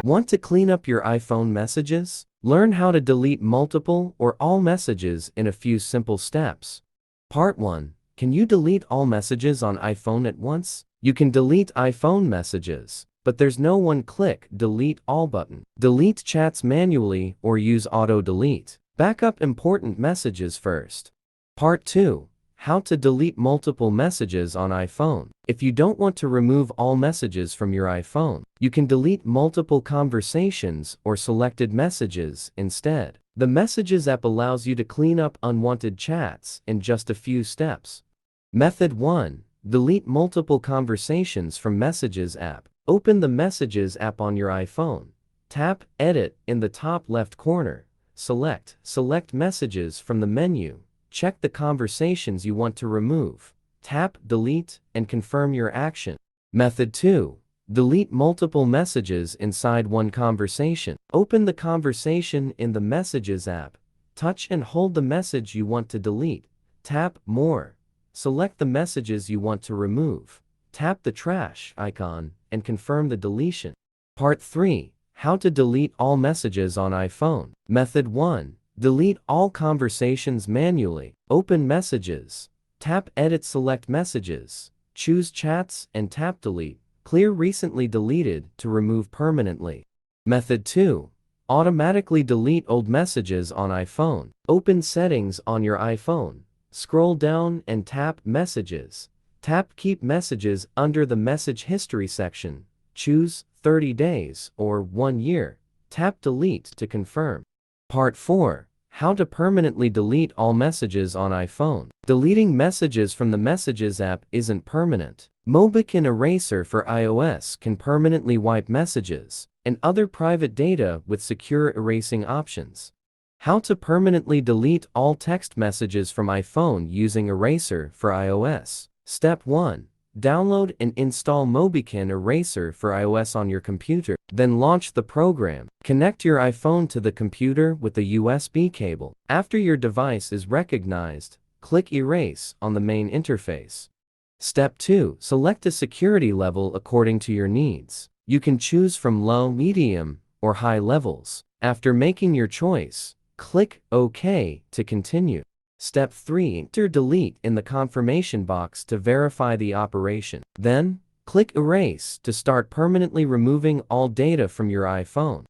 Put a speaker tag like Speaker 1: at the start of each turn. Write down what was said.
Speaker 1: Want to clean up your iPhone messages? Learn how to delete multiple or all messages in a few simple steps. Part 1. Can you delete all messages on iPhone at once? You can delete iPhone messages, but there's no one-click delete all button. Delete chats manually or use auto-delete. Backup important messages first. Part 2. How to delete multiple messages on iPhone. If you don't want to remove all messages from your iPhone, you can delete multiple conversations or selected messages instead. The Messages app allows you to clean up unwanted chats in just a few steps. Method 1. Delete multiple conversations from Messages app. Open the Messages app on your iPhone. Tap Edit in the top left corner. Select Messages from the menu. Check the conversations you want to remove. Tap Delete and confirm your action. Method 2. Delete multiple messages inside one conversation. Open the conversation in the Messages app. Touch and hold the message you want to delete. Tap More. Select the messages you want to remove. Tap the trash icon and confirm the deletion. Part 3. How to delete all messages on iPhone. Method 1. Delete all conversations manually. Open Messages. Tap Edit, select Messages. Choose Chats and tap Delete. Clear recently deleted to remove permanently. Method 2. Automatically delete old messages on iPhone. Open Settings on your iPhone. Scroll down and tap Messages. Tap Keep Messages under the Message History section. Choose 30 days or 1 year. Tap Delete to confirm. Part 4. How to permanently delete all messages on iPhone. Deleting messages from the Messages app isn't permanent. Mobican Eraser for iOS can permanently wipe messages and other private data with secure erasing options. How to permanently delete all text messages from iPhone using Eraser for iOS. Step 1. Download and install Mobican Eraser for iOS on your computer. Then launch the program. Connect your iPhone to the computer with a USB cable. After your device is recognized, click Erase on the main interface. Step 2. Select a security level according to your needs. You can choose from low, medium, or high levels. After making your choice, click OK to continue. Step 3. Enter Delete in the confirmation box to verify the operation. Then, click Erase to start permanently removing all data from your iPhone.